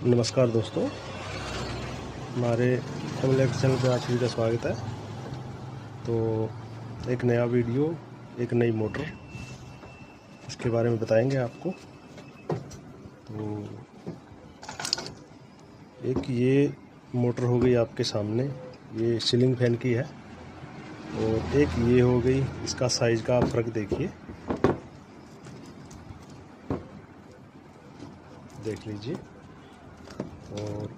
नमस्कार दोस्तों, हमारे एमएलएक्स चैनल पर आप सभी का स्वागत है। तो एक नया वीडियो, एक नई मोटर, इसके बारे में बताएंगे आपको। तो एक ये मोटर हो गई आपके सामने, ये सीलिंग फैन की है, और एक ये हो गई, इसका साइज़ का आप फ़र्क देखिए, देख लीजिए। और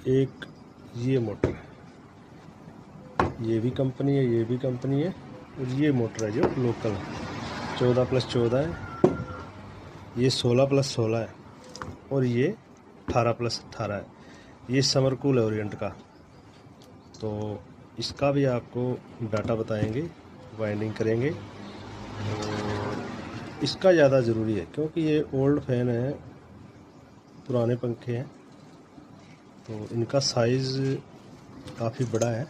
एक ये मोटर है, ये भी कंपनी है, ये भी कंपनी है, और ये मोटर है जो लोकल 14+14 है, ये 16+16 है, और ये 18+18 है। ये समरकूल है ओरिएंट का। तो इसका भी आपको डाटा बताएंगे, वाइंडिंग करेंगे। और इसका ज़्यादा ज़रूरी है क्योंकि ये ओल्ड फैन है, पुराने पंखे हैं, तो इनका साइज़ काफ़ी बड़ा है।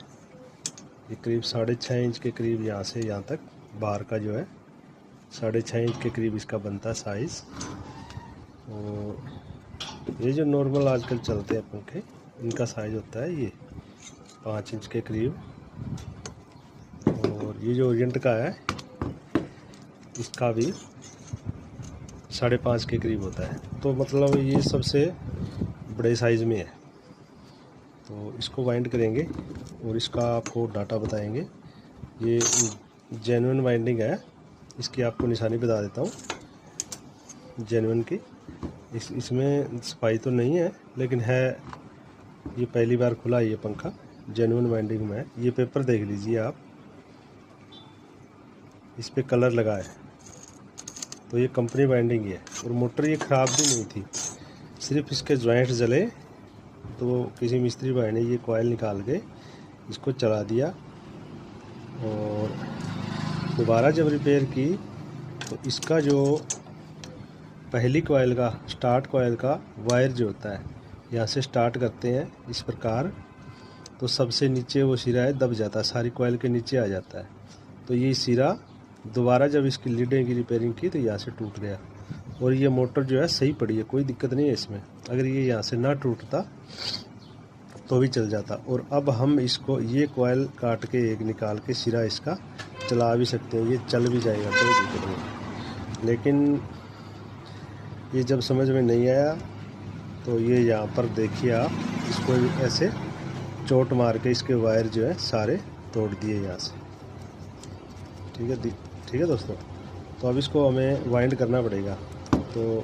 ये करीब 6.5 इंच के करीब यहाँ से यहाँ तक बाहर का जो है 6.5 इंच के करीब इसका बनता है साइज़। और ये जो नॉर्मल आजकल चलते हैं पंखे, इनका साइज़ होता है ये 5 इंच के करीब। और ये जो ओरिएंट का है, इसका भी 5.5 के करीब होता है। तो मतलब ये सबसे बड़े साइज़ में है। तो इसको वाइंड करेंगे और इसका आपको डाटा बताएंगे। ये जेन्युइन वाइंडिंग है, इसकी आपको निशानी बता देता हूँ जेन्युइन की। इसमें सफाई तो नहीं है, लेकिन है, ये पहली बार खुला है ये पंखा, जेन्युइन वाइंडिंग में है। ये पेपर देख लीजिए आप, इस पे कलर लगा है, तो ये कंपनी वाइंडिंग है। और मोटर ये ख़राब भी नहीं थी, सिर्फ इसके जॉइंट जले, तो किसी मिस्त्री भाई ने ये कॉइल निकाल के इसको चला दिया। और दोबारा जब रिपेयर की तो इसका जो पहली कॉइल का, स्टार्ट कॉइल का वायर जो होता है, यहाँ से स्टार्ट करते हैं इस प्रकार, तो सबसे नीचे वो सिरा है दब जाता है, सारी कॉइल के नीचे आ जाता है। तो ये सिरा दोबारा जब इसकी लीडें की रिपेयरिंग की तो यहाँ से टूट गया। और ये मोटर जो है सही पड़ी है, कोई दिक्कत नहीं है इसमें। अगर ये यहाँ से ना टूटता तो भी चल जाता। और अब हम इसको ये कॉइल काट के एक निकाल के सिरा इसका चला भी सकते हैं, ये चल भी जाएगा, कोई दिक्कत नहीं। लेकिन ये जब समझ में नहीं आया तो ये यहाँ पर देखिए आप, इसको ऐसे चोट मार के इसके वायर जो है सारे तोड़ दिए यहाँ से। ठीक है दोस्तों। तो अब इसको हमें वाइंड करना पड़ेगा। तो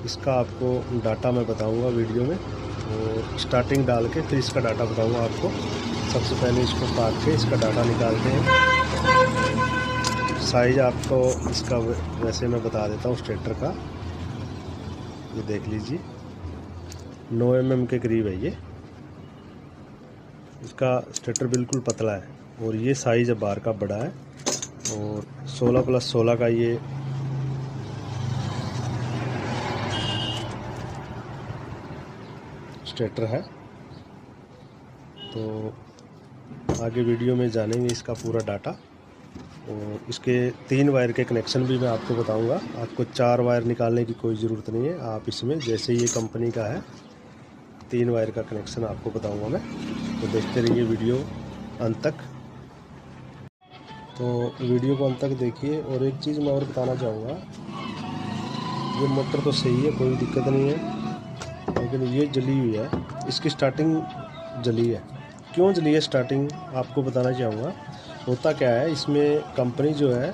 इसका आपको डाटा मैं बताऊंगा वीडियो में, और स्टार्टिंग डाल के फिर इसका डाटा बताऊंगा आपको। सबसे पहले इसको काट के इसका डाटा निकालते हैं। साइज़ आपको इसका वैसे मैं बता देता हूँ स्टेटर का, ये देख लीजिए 9 mm के करीब है ये। इसका स्टेटर बिल्कुल पतला है, और ये साइज़ अब बाहर का बड़ा है। और 16+16 का ये स्टेटर है। तो आगे वीडियो में जानेंगे इसका पूरा डाटा। और इसके 3 वायर के कनेक्शन भी मैं आपको बताऊंगा। आपको 4 वायर निकालने की कोई ज़रूरत नहीं है। आप इसमें, जैसे ये कंपनी का है, 3 वायर का कनेक्शन आपको बताऊंगा मैं। तो देखते रहिए वीडियो अंत तक। तो वीडियो को अंत तक देखिए। और एक चीज़ मैं और बताना चाहूँगा, ये मोटर तो सही है, कोई दिक्कत नहीं है, लेकिन ये जली हुई है, इसकी स्टार्टिंग जली है। क्यों जली है स्टार्टिंग, आपको बताना चाहूँगा। होता क्या है, इसमें कंपनी जो है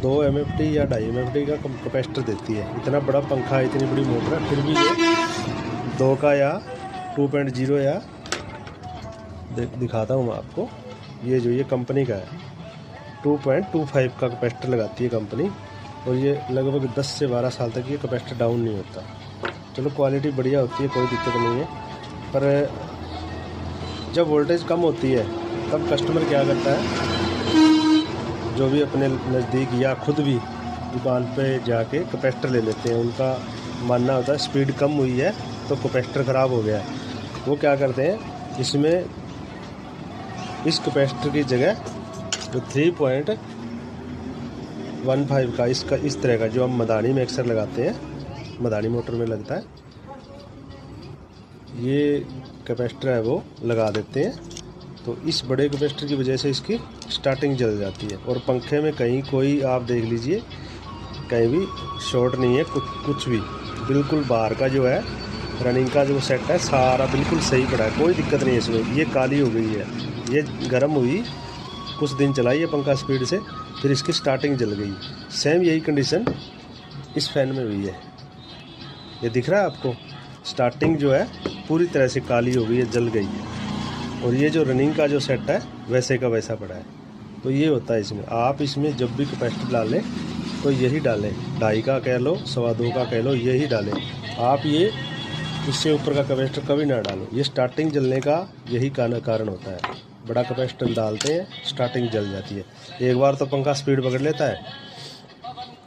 2 MFT या 2.5 MFT का कैपेसिटर देती है। इतना बड़ा पंखा है, इतनी बड़ी मोटर है, फिर भी ये 2 का या 2.0 या दिखाता हूँ मैं आपको। ये कंपनी का है, 2.25 का कैपेसिटर लगाती है कंपनी। और ये लगभग 10 से 12 साल तक ये कैपेसिटर डाउन नहीं होता। चलो क्वालिटी बढ़िया होती है, कोई दिक्कत नहीं है। पर जब वोल्टेज कम होती है तब कस्टमर क्या करता है, जो भी अपने नज़दीक या खुद भी दुकान पे जाके कैपेसिटर ले लेते हैं। उनका मानना होता है स्पीड कम हुई है तो कैपेसिटर ख़राब हो गया है। वो क्या करते हैं, इसमें इस कैपेसिटर की जगह जो 3.15 का, इसका इस तरह का जो हम मदानी में अक्सर लगाते हैं, मदानी मोटर में लगता है। ये कैपेसिटर है वो लगा देते हैं, तो इस बड़े कैपेसिटर की वजह से इसकी स्टार्टिंग जल जाती है। और पंखे में कहीं कोई आप देख लीजिए, कहीं भी शॉर्ट नहीं है, कुछ भी बिल्कुल बाहर का जो है रनिंग का जो सेट है सारा बिल्कुल सही पड़ा है, कोई दिक्कत नहीं है इसमें। ये काली हो गई है, ये गर्म हुई, कुछ दिन चलाई है पंखा स्पीड से, फिर इसकी स्टार्टिंग जल गई। सेम यही कंडीशन इस फैन में हुई है। ये दिख रहा है आपको, स्टार्टिंग जो है पूरी तरह से काली हो गई है, जल गई है। और ये जो रनिंग का जो सेट है वैसे का वैसा पड़ा है। तो ये होता है इसमें। आप इसमें जब भी कैपेसिटर डालें तो यही डालें, 2.5 का कह लो, 2.25 का कह लो, यही डालें आप। ये इससे ऊपर का कैपेसिटर कभी ना डालो, ये स्टार्टिंग जलने का यही कारण होता है। बड़ा कैपेसिटर डालते हैं, स्टार्टिंग जल जाती है। एक बार तो पंखा स्पीड पकड़ लेता है,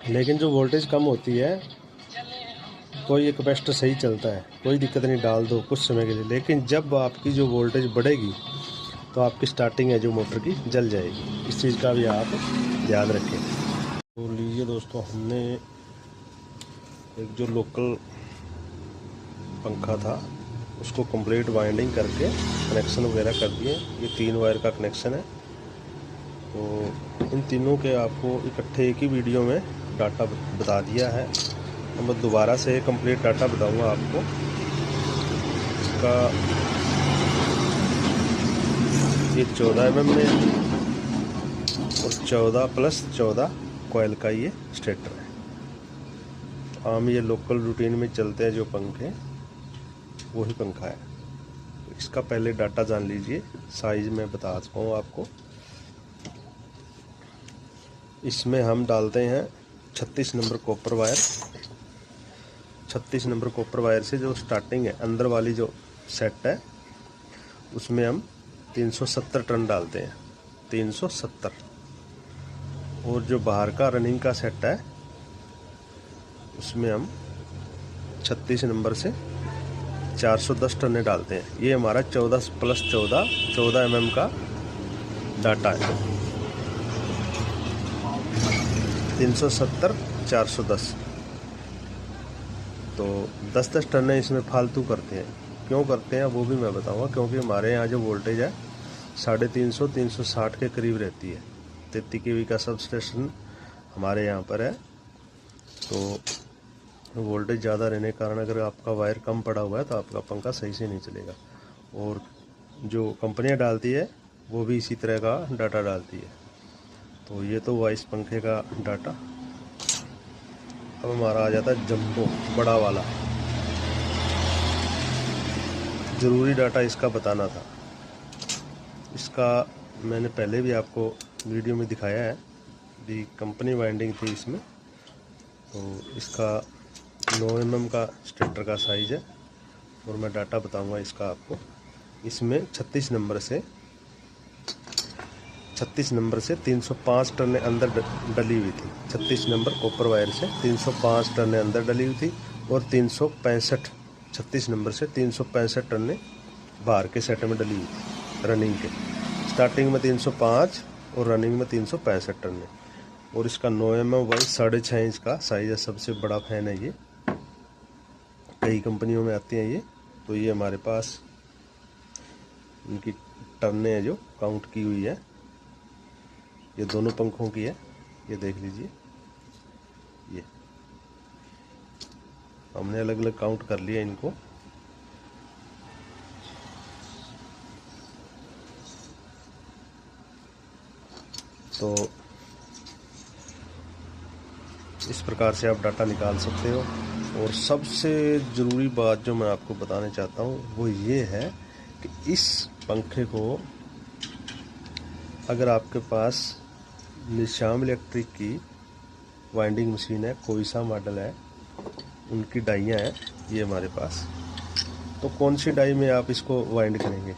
लेकिन जो वोल्टेज कम होती है, कोई ये कैपेसिटर सही चलता है, कोई दिक्कत नहीं, डाल दो कुछ समय के लिए। लेकिन जब आपकी जो वोल्टेज बढ़ेगी तो आपकी स्टार्टिंग है जो मोटर की जल जाएगी। इस चीज़ का भी आप ध्यान रखें। तो लीजिए दोस्तों, हमने एक जो लोकल पंखा था उसको कंप्लीट वाइंडिंग करके कनेक्शन वगैरह कर दिए। ये 3 वायर का कनेक्शन है। तो इन तीनों के आपको इकट्ठे एक ही वीडियो में डाटा बता दिया है। मैं दोबारा से कंप्लीट डाटा बताऊंगा आपको। इसका ये 14 mm में और 14 + 14 कॉइल का ये स्टेटर है। आम ये लोकल रूटीन में चलते हैं जो पंखे, वही पंखा है। इसका पहले डाटा जान लीजिए, साइज में बता चुका हूँ आपको। इसमें हम डालते हैं 36 number copper wire. 36 number copper wire से जो स्टार्टिंग है अंदर वाली जो सेट है उसमें हम 370 टर्न डालते हैं, 370। और जो बाहर का रनिंग का सेट है उसमें हम 36 नंबर से 410 टर्न डालते हैं। ये हमारा 14 + 14 mm का डाटा है। 370 410, तो 10-10 टर्न इसमें फालतू करते हैं। क्यों करते हैं वो भी मैं बताऊंगा। क्योंकि हमारे यहाँ जो वोल्टेज है 350 360 के करीब रहती है। 33 kV का सब स्टेशन हमारे यहाँ पर है। तो वोल्टेज ज़्यादा रहने के कारण अगर आपका वायर कम पड़ा हुआ है तो आपका पंखा सही से नहीं चलेगा। और जो कंपनियाँ डालती है वो भी इसी तरह का डाटा डालती है। तो ये तो हुआ इस पंखे का डाटा। अब हमारा आ जाता है जंबो, बड़ा वाला। ज़रूरी डाटा इसका बताना था। इसका मैंने पहले भी आपको वीडियो में दिखाया है, भी कंपनी वाइंडिंग थी इसमें। तो इसका 9 mm का स्टेटर का साइज़ है। और मैं डाटा बताऊंगा इसका आपको। इसमें 36 नंबर से 305 टर्न अंदर डली हुई थी। 36 नंबर कॉपर वायर से 305 टर्न अंदर डली हुई थी। और 365 36 नंबर से 365 टर्न बाहर के सेट में डली हुई थी रनिंग के। स्टार्टिंग में 305 और रनिंग में 365 टर्न। और इसका 9 mm वाइज 6.5 इंच का साइज़ है। सबसे बड़ा फैन है ये, कई कंपनियों में आती हैं ये। तो ये हमारे पास इनकी टर्नें हैं जो काउंट की हुई है। ये दोनों पंखों की है, ये देख लीजिए। ये हमने अलग अलग काउंट कर लिया इनको। तो इस प्रकार से आप डाटा निकाल सकते हो। और सबसे ज़रूरी बात जो मैं आपको बताना चाहता हूँ वो ये है कि इस पंखे को अगर आपके पास निशाम इलेक्ट्रिक की वाइंडिंग मशीन है, कोई सा मॉडल है, उनकी डाइयाँ हैं ये हमारे पास, तो कौन सी डाई में आप इसको वाइंड करेंगे?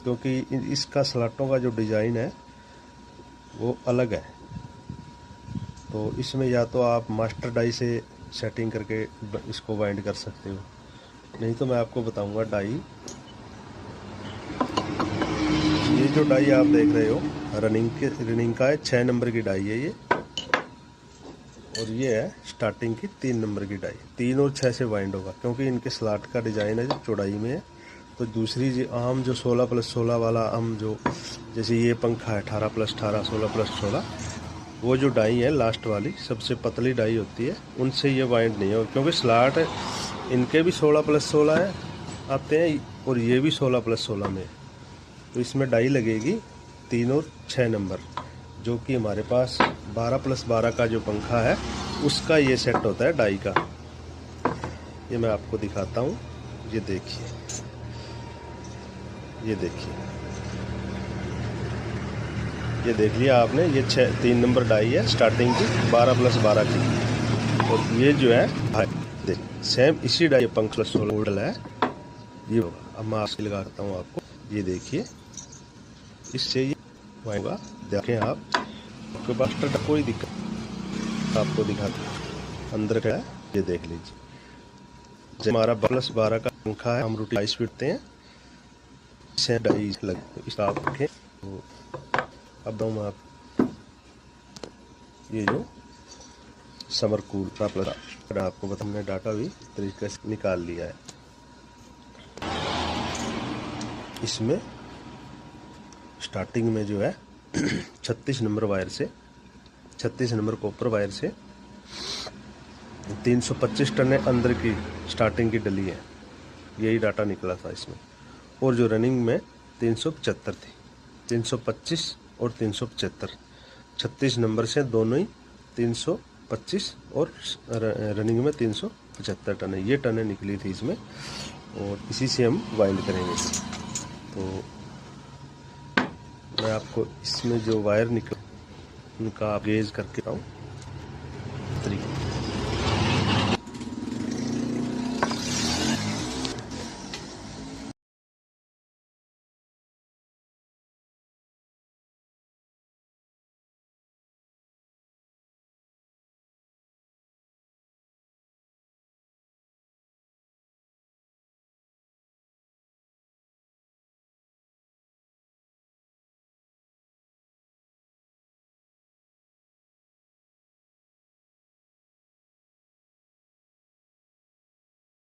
क्योंकि इसका स्लॉटों का जो डिज़ाइन है वो अलग है। तो इसमें या तो आप मास्टर डाई से सेटिंग करके इसको वाइंड कर सकते हो, नहीं तो मैं आपको बताऊंगा डाई। ये जो डाई आप देख रहे हो रनिंग का है, 6 नंबर की डाई है ये। और ये है स्टार्टिंग की 3 नंबर की डाई। 3 और 6 से वाइंड होगा क्योंकि इनके स्लॉट का डिज़ाइन है जो चौड़ाई में है। तो दूसरी आम जो 16+16 वाला आम जो जैसे ये पंखा है 18+18 16+16, वो जो डाई है लास्ट वाली सबसे पतली डाई होती है, उनसे ये वाइंड नहीं है क्योंकि स्लॉट इनके भी 16+16 है आते हैं और ये भी 16+16 में। तो इसमें डाई लगेगी 3 और 6 नंबर, जो कि हमारे पास 12+12 का जो पंखा है उसका ये सेट होता है डाई का। ये मैं आपको दिखाता हूँ, ये देखिए, ये देखिए, ये देख लिया आपने, ये 3 नंबर डाई है स्टार्टिंग की 12+12 की। और ये जो है भाई देख सेम इसी डाई पंखा 16 मॉडल है ये होगा। अब मैं आपसे लगाता हूँ आपको, ये देखिए, इससे ये होगा। देखें आप, आपके पास कोई दिक्कत आपको दिखाते हैं अंदर का है, ये देख लीजिए। जब हमारा 12+12 का पंखा है, हम रोटी आइस पीटते हैं, इसे डाई लग इस आप रखें। तो अब हम आप ये जो समर कूल आपको बता, हमने डाटा भी तरीके से निकाल लिया है। इसमें स्टार्टिंग में जो है 36 नंबर वायर से, 36 नंबर कॉपर वायर से 325 टन अंदर की स्टार्टिंग की डली है, यही डाटा निकला था इसमें। और जो रनिंग में 375 थी, 325 और 375, 36 नंबर से दोनों ही 325 और रनिंग में 375 टन है, ये टनें निकली थी इसमें। और इसी से हम वाइंड करेंगे। तो मैं आपको इसमें जो वायर निकला उनका गेज करके आऊँ तरीके।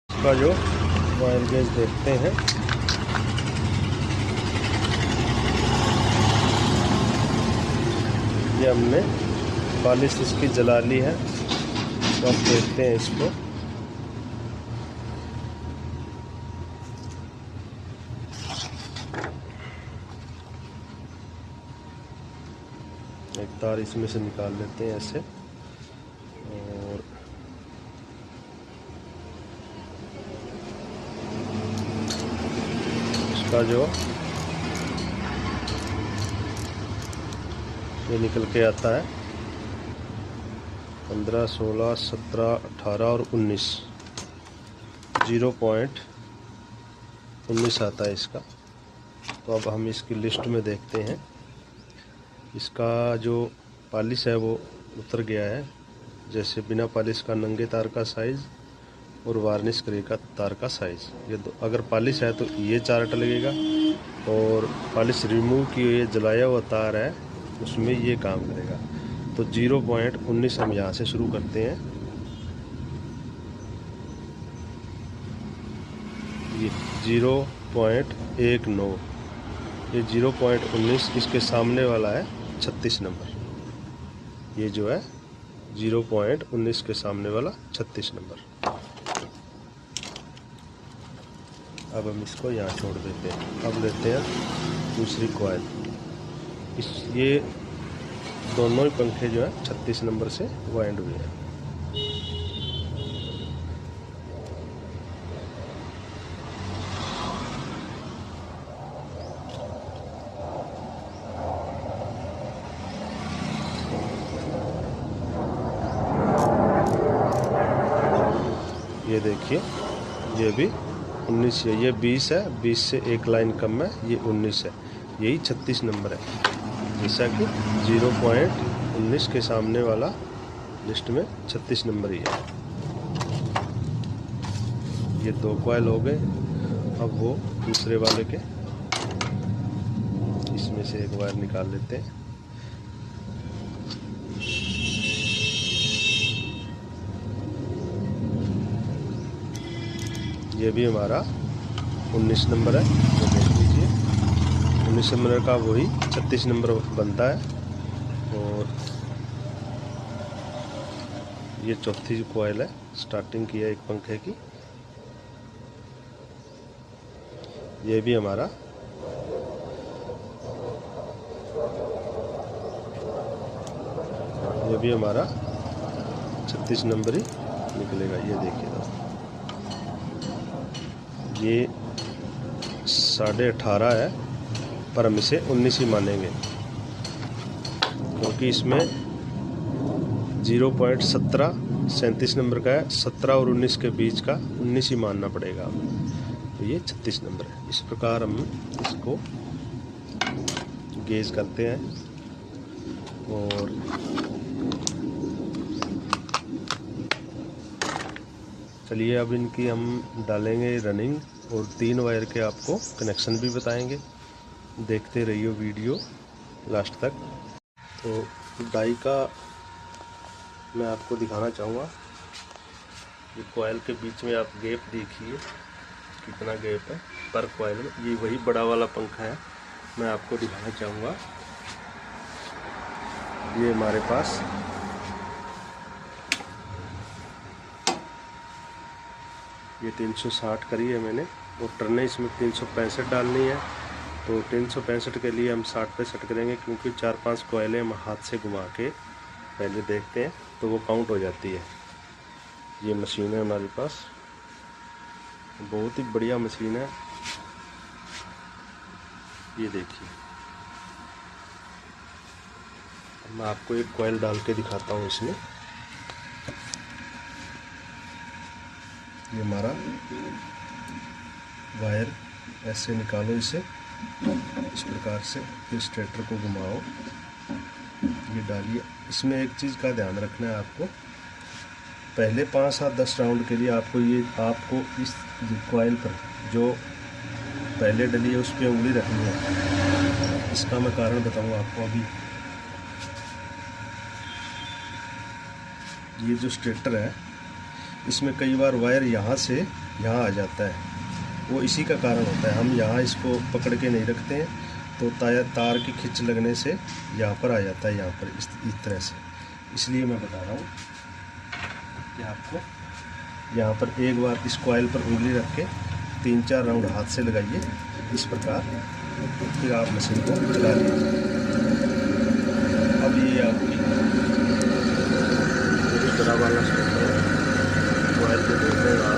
का जो वायर गेज देखते हैं, ये हमने पॉलिश इसकी जला ली है। तो अब देखते हैं इसको, एक तार इसमें से निकाल लेते हैं ऐसे। और इसका जो ये निकल के आता है 15, 16, 17, 18 और 19, 0.19 आता है इसका। तो अब हम इसकी लिस्ट में देखते हैं, इसका जो पॉलिश है वो उतर गया है, जैसे बिना पॉलिश का नंगे तार का साइज़ और वार्निश करे का तार का साइज़। ये अगर पॉलिश है तो ये चार्ट लगेगा, और पॉलिश रिमूव की ये जलाया हुआ तार है उसमें ये काम करेगा। तो 0.19 हम यहाँ से शुरू करते हैं। ये 0.19, ये 0.19 इसके सामने वाला है 36 नंबर, ये जो है 0.19 के सामने वाला 36 नंबर। अब हम इसको यहाँ छोड़ देते हैं। अब लेते हैं दूसरी कॉइल। ये दोनों ही पंखे जो है 36 नंबर से वाइंड हुए हैं। ये देखिए, ये भी 19 है, ये 20 है, 20 से एक लाइन कम है, ये 19 है, यही 36 नंबर है। जैसा कि 0.19 के सामने वाला लिस्ट में 36 नंबर ही है। ये 2 कॉइल हो गए। अब वो दूसरे वाले के इसमें से एक वायर निकाल लेते हैं। ये भी हमारा 19 नंबर है, तो देख लीजिए 19 नंबर का वही 36 नंबर बनता है। और ये चौथी जो कॉइल है स्टार्टिंग की है एक पंखे की, ये भी हमारा ये भी हमारा 36 नंबर ही निकलेगा। ये देखिए दोस्तों, ये 18.5 है पर हम इसे 19 ही मानेंगे, क्योंकि इसमें 0.17 37 नंबर का है, 17 और 19 के बीच का 19 ही मानना पड़ेगा। तो ये 36 नंबर है। इस प्रकार हम इसको गेज करते हैं। और चलिए अब इनकी हम डालेंगे रनिंग और 3 वायर के आपको कनेक्शन भी बताएंगे। देखते रहिए वीडियो लास्ट तक। तो डाई का मैं आपको दिखाना चाहूँगा। ये कॉइल के बीच में आप गैप देखिए कितना गैप है पर कॉइल में। ये वही बड़ा वाला पंखा है, मैं आपको दिखाना चाहूँगा। ये हमारे पास ये 360 करी है मैंने, और टर्नें इसमें 365 डालनी है। तो 365 के लिए हम 60 पे सेट करेंगे, क्योंकि 4-5 कॉइलें हम हाथ से घुमा के पहले देखते हैं तो वो काउंट हो जाती है। ये मशीन है हमारे पास, बहुत ही बढ़िया मशीन है। ये देखिए, मैं आपको एक कॉइल डाल के दिखाता हूँ इसमें। ये हमारा वायर ऐसे निकालो इसे इस प्रकार से, फिर स्टेटर को घुमाओ, ये डालिए। इसमें एक चीज़ का ध्यान रखना है आपको, पहले 5-7-10 राउंड के लिए आपको इस कॉइल पर जो पहले डली है उस पर उंगली रखनी है। इसका मैं कारण बताऊंगा आपको अभी। ये जो स्टेटर है इसमें कई बार वायर यहाँ से यहाँ आ जाता है, वो इसी का कारण होता है। हम यहाँ इसको पकड़ के नहीं रखते हैं तो तार की खिंच लगने से यहाँ पर आ जाता है, यहाँ पर इस तरह से। इसलिए मैं बता रहा हूँ कि आपको यहाँ पर एक बार इस कॉइल पर उंगली रख के 3-4 राउंड हाथ से लगाइए इस प्रकार, फिर आप मशीन को चला लीजिए। अब ये आपकी बड़ा वाला स्टेटर है, कॉइल को देखेगा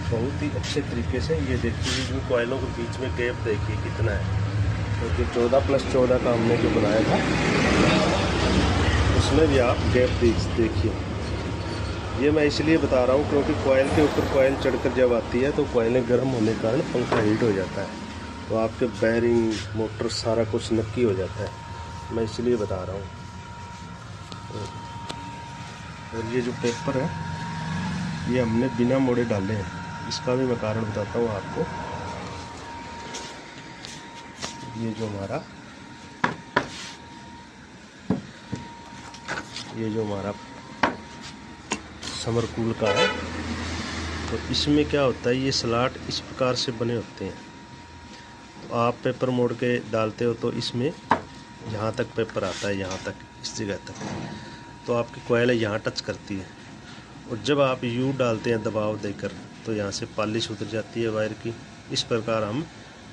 बहुत ही अच्छे तरीके से। ये देखिए जो कॉइलों के बीच में गैप देखिए कितना है, क्योंकि 14+14 का हमने जो बनाया था उसमें भी आप गैप देखिए। ये मैं इसलिए बता रहा हूँ क्योंकि कॉइल के ऊपर कॉइल चढ़कर जब आती है तो कॉइलें गर्म होने के कारण पंखा हीट हो जाता है, तो आपके बैरिंग मोटर सारा कुछ नक्की हो जाता है, मैं इसलिए बता रहा हूँ। और ये जो पेपर है ये हमने बिना मोड़े डाले हैं, इसका भी मैं कारण बताता हूँ आपको। ये जो हमारा समरकूल का है, तो इसमें क्या होता है, ये स्लॉट इस प्रकार से बने होते हैं। तो आप पेपर मोड़ के डालते हो तो इसमें यहाँ तक पेपर आता है, यहाँ तक इस जगह तक, तो आपकी कॉइल यहाँ टच करती है। और जब आप यू डालते हैं दबाव देकर तो यहाँ से पॉलिश उतर जाती है वायर की। इस प्रकार हम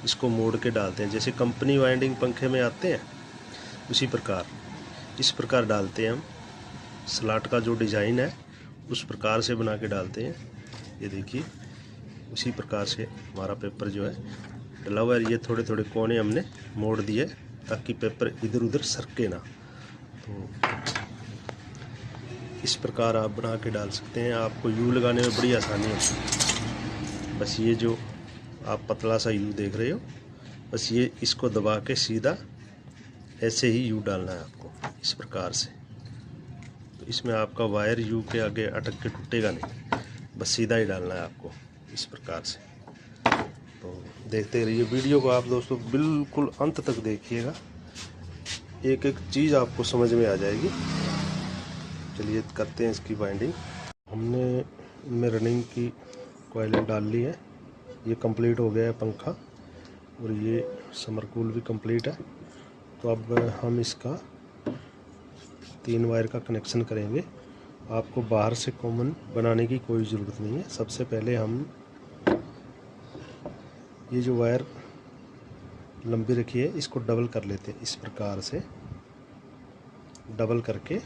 इसको मोड़ के डालते हैं, जैसे कंपनी वाइंडिंग पंखे में आते हैं उसी प्रकार इस प्रकार डालते हैं हम। स्लॉट का जो डिज़ाइन है उस प्रकार से बना के डालते हैं। ये देखिए उसी प्रकार से हमारा पेपर जो है डला हुआ है। ये थोड़े थोड़े कोने हमने मोड़ दिए ताकि पेपर इधर उधर सरके ना। तो इस प्रकार आप बना के डाल सकते हैं। आपको यू लगाने में बड़ी आसानी होती है। बस ये जो आप पतला सा यू देख रहे हो, बस ये इसको दबा के सीधा ऐसे ही यू डालना है आपको इस प्रकार से। तो इसमें आपका वायर यू के आगे अटक के टूटेगा नहीं, बस सीधा ही डालना है आपको इस प्रकार से। तो देखते रहिए वीडियो को आप दोस्तों, बिल्कुल अंत तक देखिएगा। एक एक चीज़ आपको समझ में आ जाएगी। चलिए करते हैं इसकी बाइंडिंग। हमने इनमें रनिंग की कॉइलें डाल ली है। ये कंप्लीट हो गया है पंखा, और ये समरकूल भी कंप्लीट है। तो अब हम इसका 3 वायर का कनेक्शन करेंगे। आपको बाहर से कॉमन बनाने की कोई ज़रूरत नहीं है। सबसे पहले हम ये जो वायर लंबी रखी है इसको डबल कर लेते हैं। इस प्रकार से डबल करके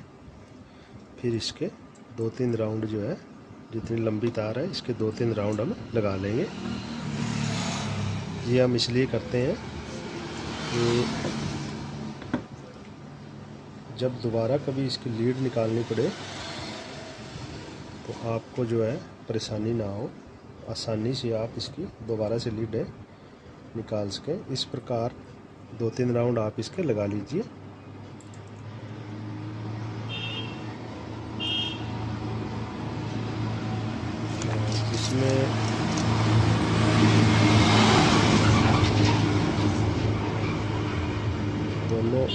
फिर इसके 2-3 राउंड जो है, जितनी लंबी तार है इसके 2-3 राउंड हम लगा लेंगे। ये हम इसलिए करते हैं कि जब दोबारा कभी इसकी लीड निकालनी पड़े तो आपको जो है परेशानी ना हो, आसानी से आप इसकी दोबारा से लीड निकाल सकें। इस प्रकार 2-3 राउंड आप इसके लगा लीजिए। इसमें दोनों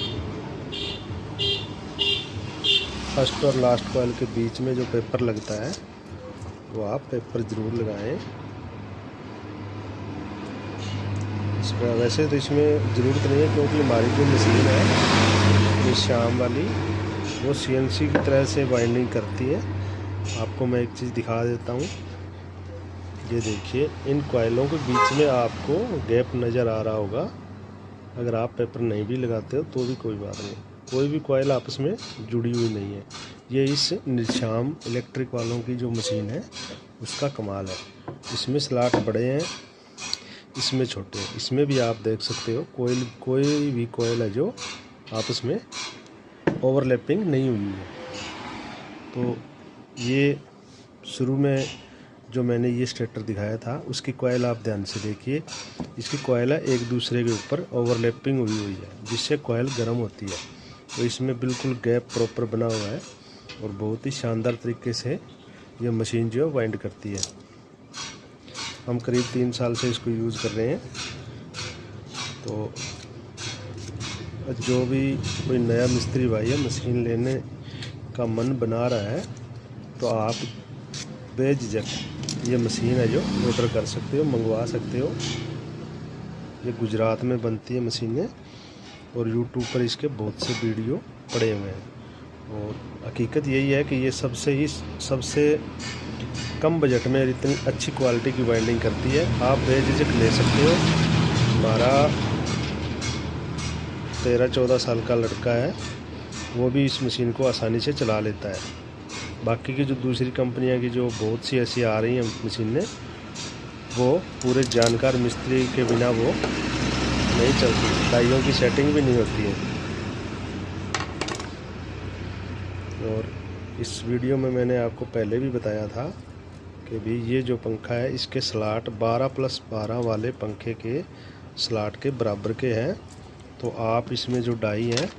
फर्स्ट और लास्ट कॉइल के बीच में जो पेपर लगता है वो आप पेपर ज़रूर लगाएं। इसका वैसे तो इसमें ज़रूरत नहीं है, क्योंकि हमारी जो मशीन है ये शाम वाली वो CNC की तरह से बाइंडिंग करती है। आपको मैं एक चीज़ दिखा देता हूँ। ये देखिए, इन कॉइलों के बीच में आपको गैप नज़र आ रहा होगा। अगर आप पेपर नहीं भी लगाते हो तो भी कोई बात नहीं, कोई भी कॉइल आपस में जुड़ी हुई नहीं है। ये इस निशाम इलेक्ट्रिक वालों की जो मशीन है उसका कमाल है। इसमें स्लॉट बड़े हैं, इसमें छोटे हैं। इसमें भी आप देख सकते हो कोई भी कॉइल है जो आपस में ओवरलैपिंग नहीं हुई है। तो ये शुरू में जो मैंने ये स्टेटर दिखाया था उसकी कॉइल आप ध्यान से देखिए। इसकी कॉइल है एक दूसरे के ऊपर ओवरलैपिंग हुई है, जिससे कॉइल गर्म होती है। तो इसमें बिल्कुल गैप प्रॉपर बना हुआ है और बहुत ही शानदार तरीके से ये मशीन जो है वाइंड करती है। हम करीब 3 साल से इसको यूज़ कर रहे हैं। तो जो भी कोई नया मिस्त्री भाई है मशीन लेने का मन बना रहा है तो आप बेझिझक ये मशीन है जो ऑर्डर कर सकते हो, मंगवा सकते हो। ये गुजरात में बनती है मशीनें, और यूट्यूब पर इसके बहुत से वीडियो पड़े हुए हैं। और हकीकत यही है कि ये सबसे कम बजट में इतनी अच्छी क्वालिटी की बाइंडिंग करती है। आप बेझिझक ले सकते हो। हमारा 13-14 साल का लड़का है, वो भी इस मशीन को आसानी से चला लेता है। बाकी की जो दूसरी कंपनियां की जो बहुत सी ऐसी आ रही हैं मशीनें, वो पूरे जानकार मिस्त्री के बिना वो नहीं चलती, डाइयों की सेटिंग भी नहीं होती है। और इस वीडियो में मैंने आपको पहले भी बताया था कि भी ये जो पंखा है इसके स्लॉट 12+12 वाले पंखे के स्लॉट के बराबर के हैं। तो आप इसमें जो डाई है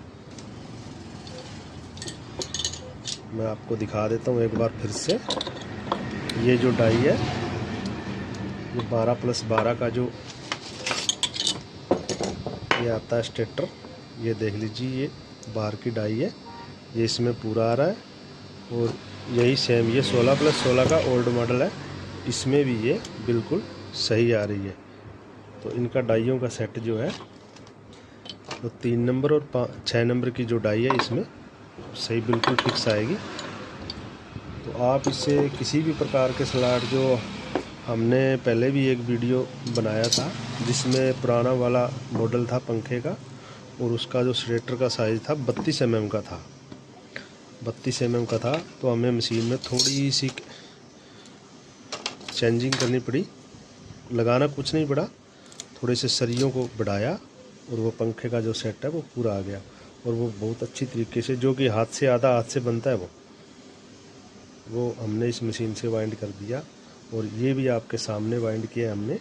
मैं आपको दिखा देता हूँ एक बार फिर से। ये जो डाई है ये 12+12 का जो ये आता है स्टेटर, ये देख लीजिए, ये बाहर की डाई है, ये इसमें पूरा आ रहा है। और यही सेम ये 16+16 का ओल्ड मॉडल है, इसमें भी ये बिल्कुल सही आ रही है। तो इनका डाइयों का सेट जो है तो 3 नंबर और 6 नंबर की जो डाई है इसमें सही बिल्कुल फिक्स आएगी। तो आप इससे किसी भी प्रकार के स्लॉट, जो हमने पहले भी एक वीडियो बनाया था जिसमें पुराना वाला मॉडल था पंखे का, और उसका जो स्टेटर का साइज़ था 32 mm का था, 32 mm का था। तो हमें मशीन में थोड़ी सी चेंजिंग करनी पड़ी, लगाना कुछ नहीं पड़ा, थोड़े से सरियों को बढ़ाया और वो पंखे का जो सेट है वो पूरा आ गया। और वो बहुत अच्छी तरीके से, जो कि हाथ से आधा हाथ से बनता है, वो हमने इस मशीन से वाइंड कर दिया। और ये भी आपके सामने वाइंड किया हमने।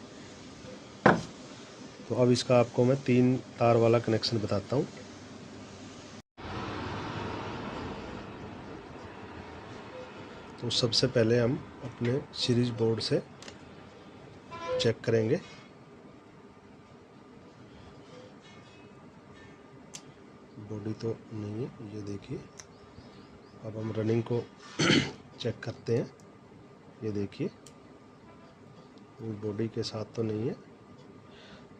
तो अब इसका आपको मैं 3 तार वाला कनेक्शन बताता हूँ। तो सबसे पहले हम अपने सीरीज बोर्ड से चेक करेंगे। बोर्ड बॉडी तो नहीं है, ये देखिए। अब हम रनिंग को चेक करते हैं। ये देखिए बॉडी के साथ तो नहीं है।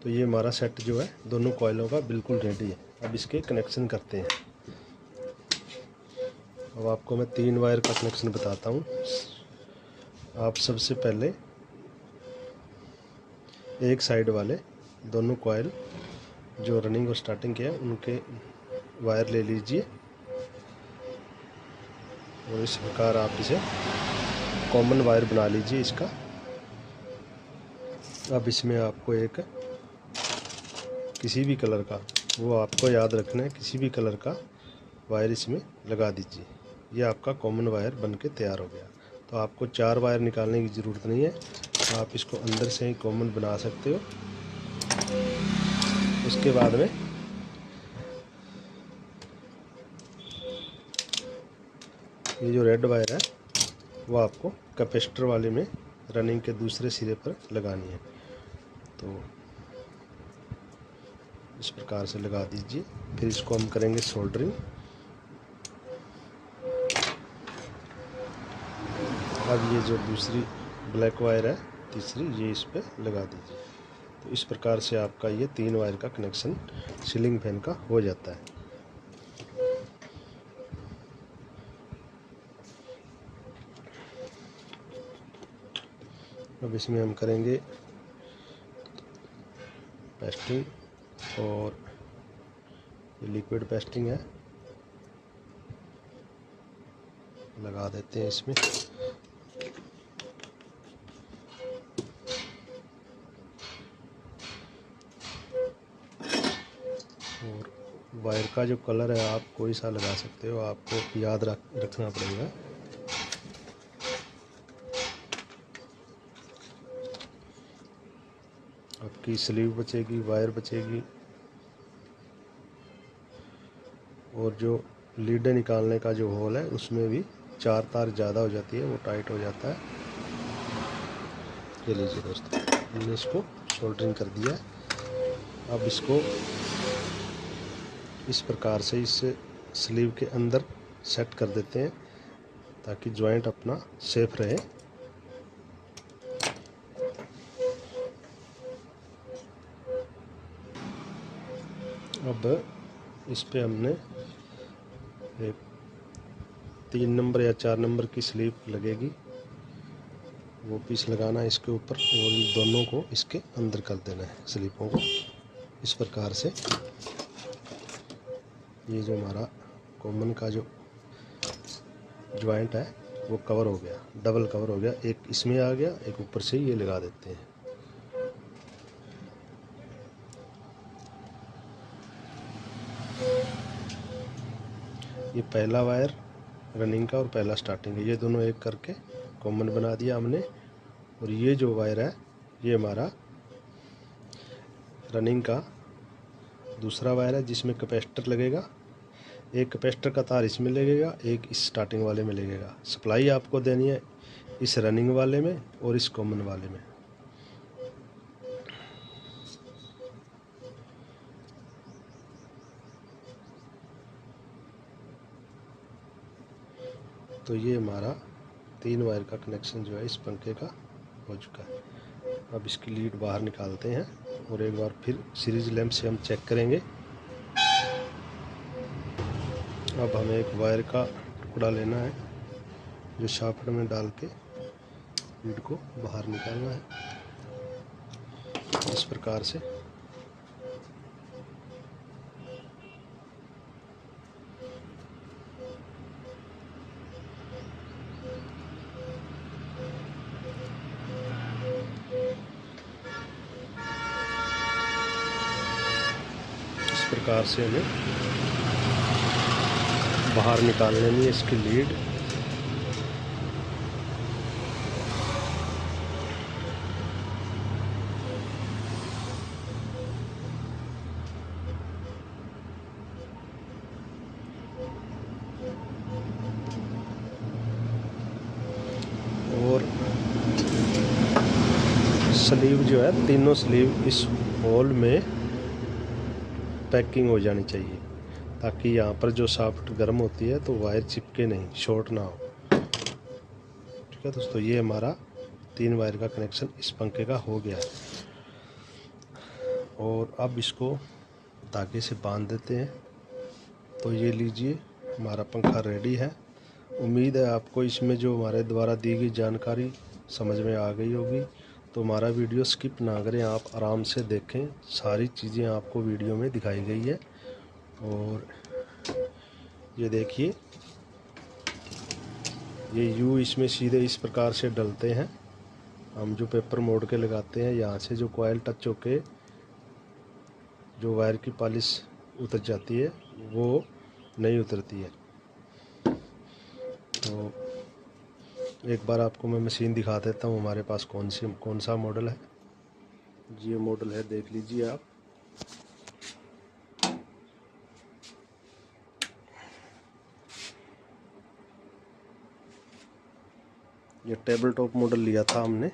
तो ये हमारा सेट जो है दोनों कॉइलों का बिल्कुल रेडी है। अब इसके कनेक्शन करते हैं। अब आपको मैं 3 वायर का कनेक्शन बताता हूँ। आप सबसे पहले एक साइड वाले दोनों कॉइल जो रनिंग और स्टार्टिंग के हैं उनके वायर ले लीजिए और इस प्रकार आप इसे कॉमन वायर बना लीजिए इसका। अब इसमें आपको एक किसी भी कलर का, वो आपको याद रखना है, किसी भी कलर का वायर इसमें लगा दीजिए। ये आपका कॉमन वायर बनके तैयार हो गया। तो आपको 4 वायर निकालने की ज़रूरत नहीं है, आप इसको अंदर से ही कॉमन बना सकते हो। उसके बाद में ये जो रेड वायर है वो आपको कैपेसिटर वाले में रनिंग के दूसरे सिरे पर लगानी है। तो इस प्रकार से लगा दीजिए। फिर इसको हम करेंगे सोल्डरिंग। अब ये जो दूसरी ब्लैक वायर है तीसरी, ये इस पे लगा दीजिए। तो इस प्रकार से आपका ये 3 वायर का कनेक्शन सीलिंग फैन का हो जाता है। अब इसमें हम करेंगे पेस्टिंग, और ये लिक्विड पेस्टिंग है, लगा देते हैं इसमें। और वायर का जो कलर है आप कोई सा लगा सकते हो, आपको याद रखना पड़ेगा। आपकी स्लीव बचेगी, वायर बचेगी, और जो लीडें निकालने का जो होल है उसमें भी 4 तार ज़्यादा हो जाती है, वो टाइट हो जाता है। ये लीजिए दोस्तों, हमने इसको सोल्डरिंग कर दिया है। अब इसको इस प्रकार से इस स्लीव के अंदर सेट कर देते हैं ताकि जॉइंट अपना सेफ रहे। अब इस पे हमने एक 3 नंबर या 4 नंबर की स्लीव लगेगी, वो पीस लगाना है इसके ऊपर और इन दोनों को इसके अंदर कर देना है, स्लीपों को। इस प्रकार से ये जो हमारा कॉमन का जो जॉइंट है वो कवर हो गया, डबल कवर हो गया। एक इसमें आ गया, एक ऊपर से ये लगा देते हैं। ये पहला वायर रनिंग का और पहला स्टार्टिंग है, ये दोनों एक करके कॉमन बना दिया हमने। और ये जो वायर है ये हमारा रनिंग का दूसरा वायर है जिसमें कैपेसिटर लगेगा। एक कैपेसिटर का तार इसमें लगेगा, एक इस स्टार्टिंग वाले में लगेगा। सप्लाई आपको देनी है इस रनिंग वाले में और इस कॉमन वाले में। तो ये हमारा 3 वायर का कनेक्शन जो है इस पंखे का हो चुका है। अब इसकी लीड बाहर निकालते हैं और एक बार फिर सीरीज लैंप से हम चेक करेंगे। अब हमें एक वायर का टुकड़ा लेना है जो शाफ्ट में डाल के लीड को बाहर निकालना है इस प्रकार से। इस प्रकार से हमें बाहर निकाल लेनी है इसकी लीड। और स्लीव जो है, तीनों स्लीव इस होल में पैकिंग हो जानी चाहिए ताकि यहाँ पर जो सॉफ्ट गर्म होती है तो वायर चिपके नहीं, शॉर्ट ना हो। ठीक है दोस्तों, ये हमारा 3 वायर का कनेक्शन इस पंखे का हो गया है। और अब इसको धागे से बांध देते हैं। तो ये लीजिए, हमारा पंखा रेडी है। उम्मीद है आपको इसमें जो हमारे द्वारा दी गई जानकारी समझ में आ गई होगी। तो हमारा वीडियो स्किप ना करें, आप आराम से देखें, सारी चीज़ें आपको वीडियो में दिखाई गई है। और ये देखिए, ये यू इसमें सीधे इस प्रकार से डलते हैं। हम जो पेपर मोड़ के लगाते हैं, यहाँ से जो कॉइल टच होके जो वायर की पॉलिश उतर जाती है वो नहीं उतरती है। तो एक बार आपको मैं मशीन दिखा देता हूँ हमारे पास कौन सा मॉडल है। ये मॉडल है, देख लीजिए आप। ये टेबल टॉप मॉडल लिया था हमने।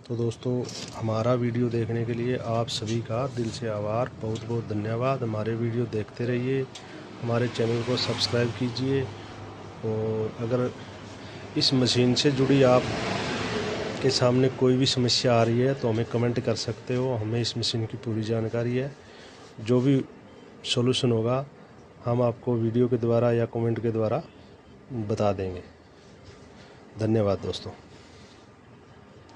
तो दोस्तों, हमारा वीडियो देखने के लिए आप सभी का दिल से आभार, बहुत बहुत धन्यवाद। हमारे वीडियो देखते रहिए, हमारे चैनल को सब्सक्राइब कीजिए। और अगर इस मशीन से जुड़ी आप के सामने कोई भी समस्या आ रही है तो हमें कमेंट कर सकते हो। हमें इस मशीन की पूरी जानकारी है, जो भी सॉल्यूशन होगा हम आपको वीडियो के द्वारा या कमेंट के द्वारा बता देंगे। धन्यवाद दोस्तों।